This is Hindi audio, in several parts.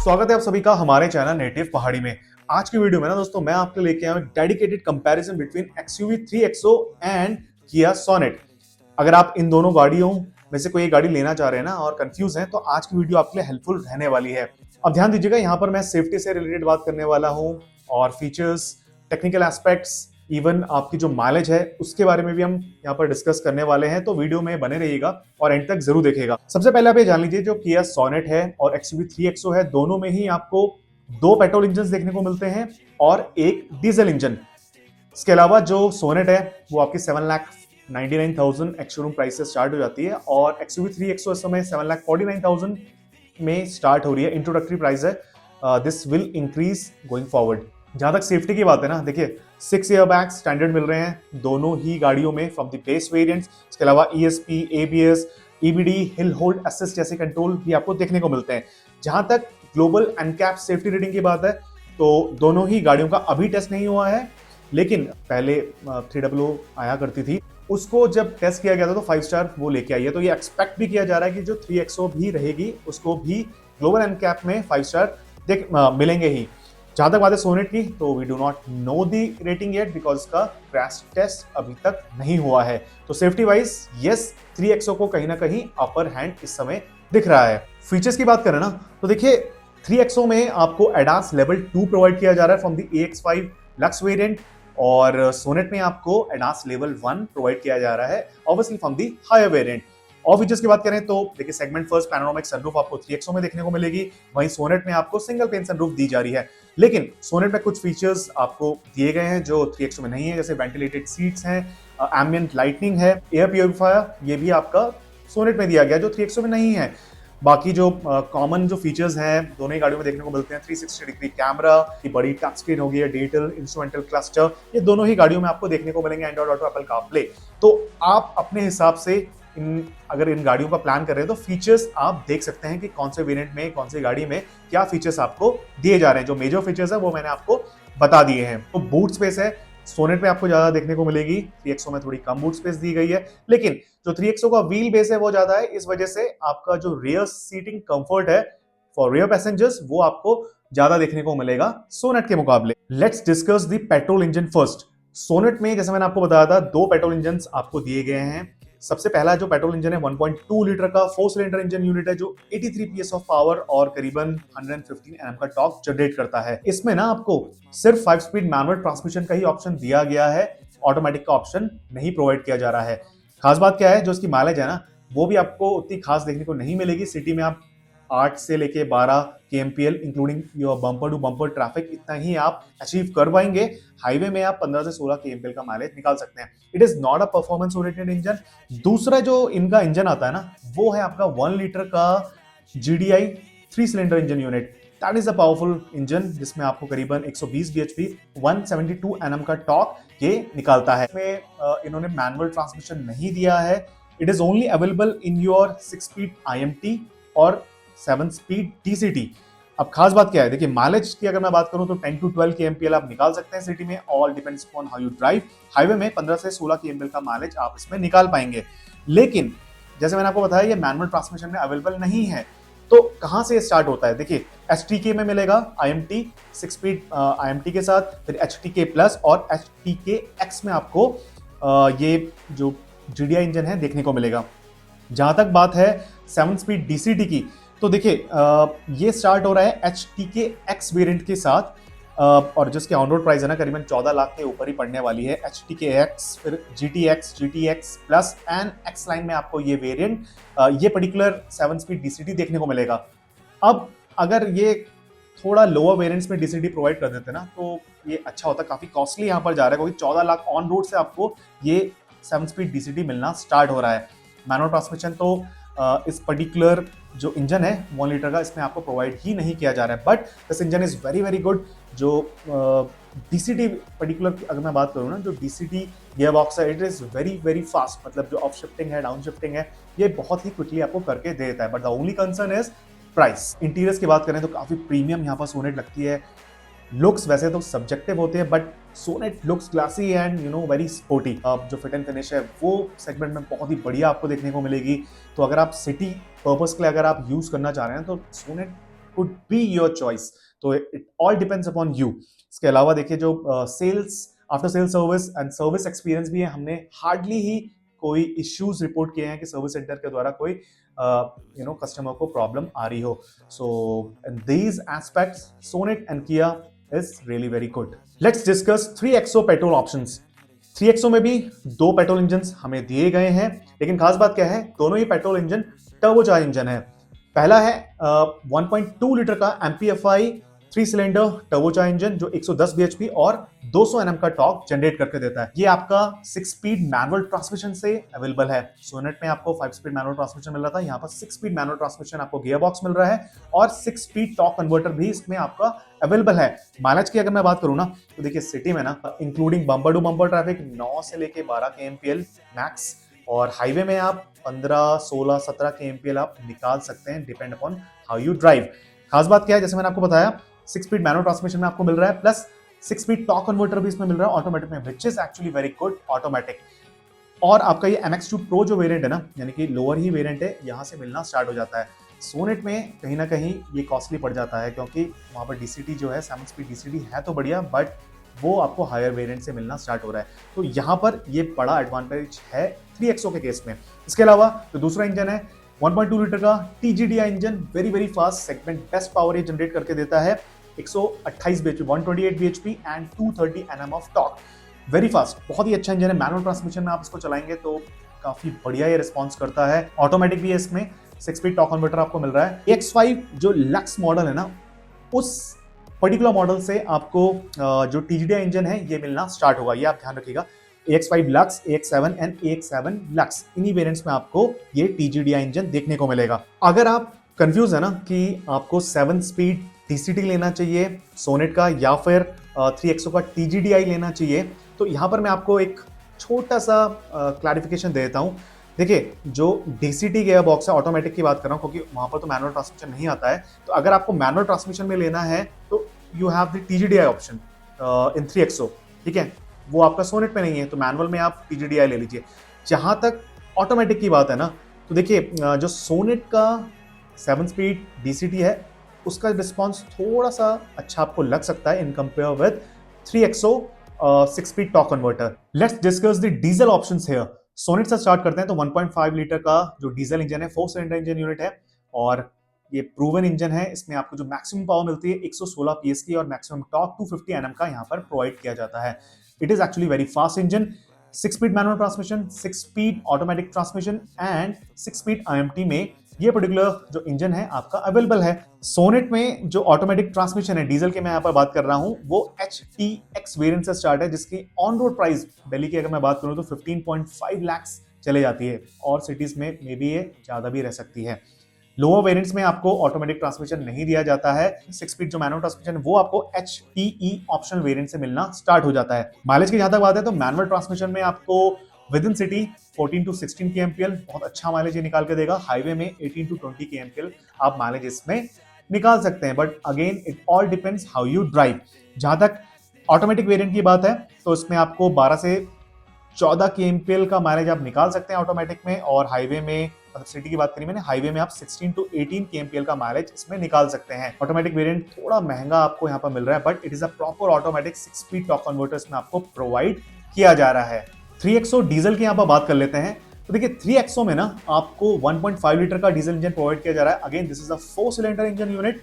स्वागत है आप सभी का हमारे चैनल नेटिव पहाड़ी में। आज की वीडियो में ना दोस्तों मैं आपके लेके आया हूं dedicated comparison between XUV 3XO and किया सोनेट। अगर आप इन दोनों गाड़ियों में से कोई एक गाड़ी लेना चाह रहे हैं ना और कंफ्यूज हैं तो आज की वीडियो आपके लिए हेल्पफुल रहने वाली है। अब ध्यान दीजिएगा, यहाँ पर मैं सेफ्टी से रिलेटेड बात करने वाला हूँ और फीचर्स, टेक्निकल एस्पेक्ट्स, इवन आपकी जो माइलेज है उसके बारे में भी हम यहाँ पर डिस्कस करने वाले हैं। तो वीडियो में बने रहिएगा और एंड तक जरूर देखिएगा। सबसे पहले आप ये जान लीजिए, जो किया सोनेट है और एक्सयूवी 3XO है, दोनों में ही आपको दो पेट्रोल इंजन देखने को मिलते हैं और एक डीजल इंजन। इसके अलावा जो सोनेट है वो आपकी 7,99,000 एक्स-शोरूम प्राइस से स्टार्ट हो जाती है और एक्सयूवी 3XO इस समय 7,49,000 में स्टार्ट हो रही है। इंट्रोडक्टरी प्राइस है। This will increase going forward. जहां तक सेफ्टी की बात है ना, देखिए 6 एयर बैग स्टैंडर्ड मिल रहे हैं दोनों ही गाड़ियों में फ्रॉम द बेस वेरिएंट्स। इसके अलावा ESP, ABS, EBD, hill hold assist जैसे कंट्रोल भी आपको देखने को मिलते हैं। जहां तक ग्लोबल एनकैप सेफ्टी रेटिंग की बात है तो दोनों ही गाड़ियों का अभी टेस्ट नहीं हुआ है, लेकिन पहले 300 आया करती थी, उसको जब टेस्ट किया गया था तो 5 स्टार वो लेके आई है। तो ये एक्सपेक्ट भी किया जा रहा है कि जो 3XO भी रहेगी उसको भी ग्लोबल एनकैप में 5 स्टार मिलेंगे ही। जहां तक बात है सोनेट की, तो we do not know the rating yet because इसका क्रैश टेस्ट अभी तक नहीं हुआ है। तो सेफ्टी वाइज यस, 3XO को कहीं ना कहीं अपर हैंड इस समय दिख रहा है। फीचर्स की बात करें ना तो देखिए 3XO में आपको एडास लेवल 2 प्रोवाइड किया जा रहा है from the AX5 lux variant और सोनेट में आपको एडास लेवल 1 प्रोवाइड किया जा रहा है obviously from the higher variant. और फीचर्स की बात करें तो देखिए सेगमेंट फर्स्ट पैनोरामिक सनरूफ आपको 3XO में देखने को मिलेगी, वहीं सोनेट में आपको सिंगल पेन सनरूफ दी जा रही है। लेकिन सोनेट में कुछ फीचर्स आपको दिए गए हैं जो 3XO में नहीं है, जैसे वेंटिलेटेड सीट्स हैं, एम्बिएंट लाइटनिंग है, एयर प्योरीफायर, ये भी आपका सोनेट में दिया गया जो 3XO में नहीं है। बाकी जो कॉमन जो फीचर्स हैं दोनों ही गाड़ियों में देखने को मिलते हैं, 360 डिग्री कैमरा की बड़ी टच स्क्रीन होगी, डिजिटल इंस्ट्रूमेंटल क्लस्टर, ये दोनों ही गाड़ियों में आपको देखने को मिलेंगे, एंड्रॉइड ऑटो, एप्पल कारप्ले। तो आप अपने हिसाब से अगर इन गाड़ियों का प्लान कर रहे हैं तो फीचर्स आप देख सकते हैं कि कौन से वेरिएंट में, कौन सी गाड़ी में क्या फीचर्स आपको दिए जा रहे हैं। जो मेजर फीचर्स है वो मैंने आपको बता दिए हैं। तो बूट स्पेस है, सोनेट में आपको ज्यादा देखने को मिलेगी, 3XO में थोड़ी कम बूट स्पेस दी गई है, लेकिन जो 3XO का व्हील बेस है वो ज्यादा है। इस वजह से आपका जो रियर सीटिंग कंफर्ट है फॉर रियर पैसेंजर्स वो आपको ज्यादा देखने को मिलेगा सोनेट के मुकाबले। Let's discuss the petrol engine first. Sonet में जैसे मैंने आपको बताया था, दो पेट्रोल इंजन आपको दिए गए हैं। सबसे पहला जो पेट्रोल इंजन है 1.2 लीटर का 4 सिलेंडर इंजन यूनिट है जो 83 PS ऑफ पावर और करीबन 115 Nm का टॉर्क जनरेट करता है। इसमें ना आपको सिर्फ 5 स्पीड मैनुअल ट्रांसमिशन का ही ऑप्शन दिया गया है, ऑटोमेटिक का ऑप्शन नहीं प्रोवाइड किया जा रहा है। खास बात क्या है, जो इसकी माइलेज है ना वो भी आपको उतनी खास देखने को नहीं मिलेगी। सिटी में आप 8 से लेके 12 kmpl including your bumper to bumper traffic, इतना ही आप अचीव कर पाएंगे। हाईवे में आप 15 से 16 kmpl का माइलेज निकाल सकते हैं। It is not a performance oriented engine. दूसरा जो इनका इंजन आता है ना वो है आपका 1 लीटर का GDI 3 cylinder engine unit. That is a powerful engine जिसमें आपको करीबन 120 bhp 172 Nm का टॉर्क ये निकालता है। इसमें इन्होंने मैनुअल ट्रांसमिशन नहीं दिया है। It is only available in your 6 speed IMT और 7 स्पीड DCT। अब खास बात क्या है, देखिए माइलेज की अगर मैं बात करूं तो 10 to 12 kmpl आप निकाल सकते हैं सिटी में, all depends upon how you drive. Highway में 15 से 16 kmpl का माइलेज आप इसमें निकाल पाएंगे। लेकिन जैसे मैंने आपको बताया ये मैनुअल ट्रांसमिशन में अवेलेबल नहीं है। तो कहां से स्टार्ट होता है, देखिए HTK में मिलेगा IMT 6 स्पीड IMT के साथ, फिर HTK प्लस और HTK X में आपको ये जो GDI इंजन है देखने को मिलेगा। जहां तक बात है 7 स्पीड DCT की, तो देखिए ये स्टार्ट हो रहा है HTK X वेरिएंट के साथ और जिसके ऑन रोड प्राइस है ना करीबन 14 लाख के ऊपर ही पड़ने वाली है। HTK X, फिर GTX, GTX plus and X line में आपको ये वेरिएंट, ये पर्टिकुलर 7 स्पीड DCT देखने को मिलेगा। अब अगर ये थोड़ा लोअर वेरिएंट्स में DCT प्रोवाइड कर देते ना तो ये अच्छा होता। काफी कॉस्टली यहाँ पर जा रहा है क्योंकि 14 लाख ऑन रोड से आपको ये 7 स्पीड DCT मिलना स्टार्ट हो रहा है। मैनुअल ट्रांसमिशन तो इस पर्टिकुलर जो इंजन है 1 लीटर का इसमें आपको प्रोवाइड ही नहीं किया जा रहा है, but this engine is very very good. जो DCT पर्टिकुलर अगर मैं बात करूँ ना, जो DCT गियर बॉक्स है it is very very fast, मतलब जो अप शिफ्टिंग है, डाउन शिफ्टिंग है, ये बहुत ही क्विकली आपको करके दे देता है। But the only concern is price. Interiors की बात करें तो काफी प्रीमियम यहाँ पर सोनेट लगती है। लुक्स वैसे तो सब्जेक्टिव होते हैं but Sonet looks classy and very sporty. जो फिट एंड फिनिश है वो सेगमेंट में बहुत ही बढ़िया आपको देखने को मिलेगी। तो अगर आप सिटी पर्पस के लिए अगर आप यूज करना चाह रहे हैं तो Sonet could be your choice. तो it all depends upon you. इसके अलावा देखिए जो sales, after sale service and service experience भी है, हमने हार्डली ही कोई इश्यूज रिपोर्ट किए हैं कि सर्विस सेंटर के द्वारा कोई कस्टमर को प्रॉब्लम आ रही हो। So in these aspects Sonet and Kia is really very good. Let's discuss 3XO petrol options. 3XO में भी दो पेट्रोल इंजन हमें दिए गए हैं, लेकिन खास बात क्या है, दोनों ही पेट्रोल इंजन टर्बोचार्ज इंजन है। पहला है 1.2 लीटर का MPFI 3 सिलेंडर टर्बोचार्ज इंजन जो 110 bhp और 200 Nm का टॉर्क जनरेट करके देता है। ये आपका 6 स्पीड मैनुअल ट्रांसमिशन से अवेलेबल है। सोनेट में आपको 5 स्पीड मैनुअल ट्रांसमिशन मिल रहा था, यहाँ पर 6 स्पीड मैनुअल ट्रांसमिशन आपको गियर बॉक्स मिल रहा है और 6 स्पीड टॉर्क कन्वर्टर भी इसमें आपका अवेलेबल है। माइलेज की अगर मैं बात करूं ना, तो देखिए सिटी में ना, including bumper to bumper traffic 9 से लेके 12 kmpl मैक्स, और हाईवे में आप 15, 16, 17 kmpl आप निकाल सकते हैं, depend upon how you drive. खास बात क्या है, जैसे मैंने आपको बताया 6 स्पीड मैनुअल ट्रांसमिशन में आपको मिल रहा है, प्लस 6 स्पीड टॉर्क कन्वर्टर भी इसमें मिल रहा है ऑटोमेटिक में, which is actually very good automatic. और आपका ये MX2 Pro जो वेरिएंट है ना, यानी कि लोअर ही वेरिएंट है, यहाँ से मिलना स्टार्ट हो जाता है। सोनेट में कहीं ना कहीं ये कॉस्टली पड़ जाता है, क्योंकि वहाँ पर DCT जो है 7 स्पीड DCT है तो बढ़िया, बट वो आपको हायर वेरिएंट से मिलना स्टार्ट हो रहा है। तो यहाँ पर ये बड़ा एडवांटेज है 3XO के केस में। इसके अलावा जो दूसरा इंजन है 1.2 लीटर का TGDI engine, very very fast segment, best power ये जनरेट करके देता है। 128 bhp, 128 bhp and 230 Nm of torque, very fast, बहुत ही अच्छा इंजन है। मैनुअल ट्रांसमिशन में आप इसको चलाएंगे तो काफी बढ़िया ये रिस्पॉन्स करता है। ऑटोमेटिक भी है इसमें, 6 स्पीड टॉर्क कन्वर्टर आपको मिल रहा है। AX5 जो लक्स मॉडल है ना, उस पर्टिकुलर मॉडल से आपको जो TGDI इंजन है ये मिलना स्टार्ट होगा, ये आप ध्यान रखिएगा। AX5 lux, AX7 and AX7 lux, इन्हीं वेरिएंट्स में आपको ये TGDI इंजन देखने को मिलेगा। अगर आप कंफ्यूज है ना कि आपको 7 स्पीड DCT लेना चाहिए सोनेट का या फिर 3XO का TGDI लेना चाहिए, तो यहाँ पर मैं आपको एक छोटा सा क्लैरिफिकेशन दे देता हूँ। देखिए जो DCT गियर बॉक्स है, ऑटोमेटिक की बात कर रहा हूँ, क्योंकि वहाँ पर तो मैनुअल ट्रांसमिशन नहीं आता है। तो अगर आपको मैनुअल ट्रांसमिशन में लेना है तो you have the TGDI option in 3XO, ठीक है, वो आपका सोनेट में नहीं है, तो मैनुअल में आप TGDI ले लीजिए। जहाँ तक ऑटोमेटिक की बात है ना, तो देखिए जो सोनेट का 7 स्पीड DCT है उसका रिस्पॉन्स थोड़ा सा अच्छा आपको लग सकता है in compare with 3XO 6 speed torque converter. Let's discuss the diesel options here. Sonet से स्टार्ट करते हैं तो 1.5 लीटर का जो डीजल इंजन है, 4 सिलेंडर इंजन यूनिट है, और ये प्रूवन इंजन है। इसमें आपको जो मैक्सिमम पावर मिलती है 116 PS की और मैक्सिमम टॉर्क 250 Nm का यहाँ पर प्रोवाइड किया जाता है। It is actually very fast engine, 6 speed manual transmission, 6 speed automatic transmission and 6 speed IMT में ये पर्टिकुलर जो इंजन है आपका अवेलेबल है। सोनेट में जो ऑटोमेटिक ट्रांसमिशन है डीजल के मैं यहाँ पर बात कर रहा हूँ, वो HTX वेरिएंट से स्टार्ट है, जिसकी ऑन रोड प्राइस दिल्ली की अगर मैं बात करूँ तो 15.5 लाख चले जाती है, और सिटीज में मे बी ये ज्यादा भी रह सकती है। लोअर वेरिएंट्स में आपको ऑटोमेटिक ट्रांसमिशन नहीं दिया जाता है। 6 स्पीड जो मैनुअल ट्रांसमिशन वो आपको HTE ऑप्शनल वेरिएंट से मिलना स्टार्ट हो जाता है। माइलेज की जहां तक बात है तो मैनुअल ट्रांसमिशन में आपको with in city 14 to 16 kmpl बहुत अच्छा माइलेज ये निकाल के देगा। हाईवे में 18 to 20 kmpl आप माइलेज इसमें निकाल सकते हैं, but again it all depends how you drive. जहां तक ऑटोमेटिक वेरिएंट की बात है तो इसमें आपको 12 से 14 kmpl का माइलेज आप निकाल सकते हैं ऑटोमेटिक में, और हाईवे में, मतलब सिटी की बात करी मैंने, हाईवे में आप 16 to 18 kmpl का माइलेज इसमें निकाल सकते हैं। ऑटोमेटिक वेरिएंट थोड़ा महंगा आपको यहाँ पर मिल रहा है, but it is a proper automatic 6 speed torque converter इसमें आपको प्रोवाइड किया जा रहा है। 3XO डीजल की यहाँ पर बात कर लेते हैं तो देखिए 3XO में ना आपको 1.5 लीटर का डीजल इंजन प्रोवाइड किया जा रहा है। Again this is a 4 cylinder engine unit,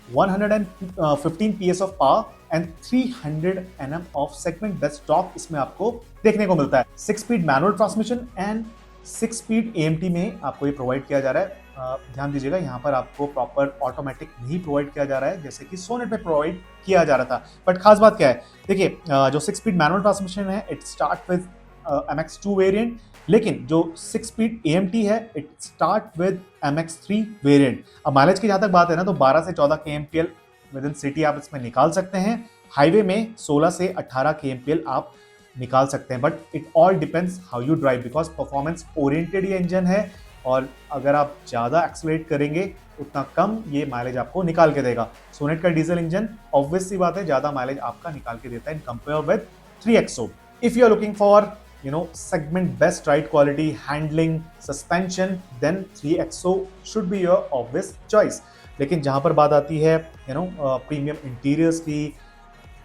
115 PS of power and 300 Nm of segment best torque इसमें आपको देखने को मिलता है। 6 speed manual transmission and 6 speed AMT में आपको ये प्रोवाइड किया जा रहा है। ध्यान दीजिएगा यहाँ पर आपको प्रॉपर ऑटोमेटिक नहीं प्रोवाइड किया जा रहा है जैसे कि सोनेट में प्रोवाइड किया जा रहा था। बट खास बात क्या है, देखिए जो 6 स्पीड मैनुअल ट्रांसमिशन है it start with MX2 variant, लेकिन जो 6 स्पीड AMT है it start with MX3 variant. अब माइलेज की जहां तक बात है ना तो 12 से 14 kmpl विद इन सिटी आप इसमें निकाल सकते हैं। हाईवे में 16 से 18 kmpl आप निकाल सकते हैं, but it all depends how you drive, because performance oriented ये इंजन है, और अगर आप ज़्यादा एक्सलेरेट करेंगे उतना कम ये माइलेज आपको निकाल के देगा। सोनेट का डीजल इंजन ऑब्वियस सी बात है ज़्यादा माइलेज आपका निकाल के देता है in compare with 3XO। If you are looking for segment best ride quality, handling, suspension, then 3XO should be your obvious choice. लेकिन जहां पर बात आती है प्रीमियम इंटीरियर्स की,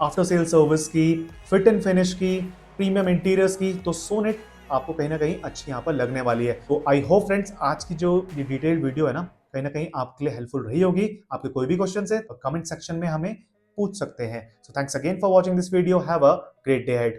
आफ्टर सेल सर्विस की, फिट एंड फिनिश की, प्रीमियम इंटीरियर्स की, तो सोनेट आपको कहीं ना कहीं अच्छी यहाँ पर लगने वाली है। तो आई होप फ्रेंड्स आज की जो ये डिटेल्ड वीडियो है ना कहीं ना कहीं आपके लिए हेल्पफुल रही होगी। आपके कोई भी क्वेश्चन है तो कमेंट सेक्शन में हमें पूछ सकते हैं। So thanks again for watching this video. Have a great day ahead.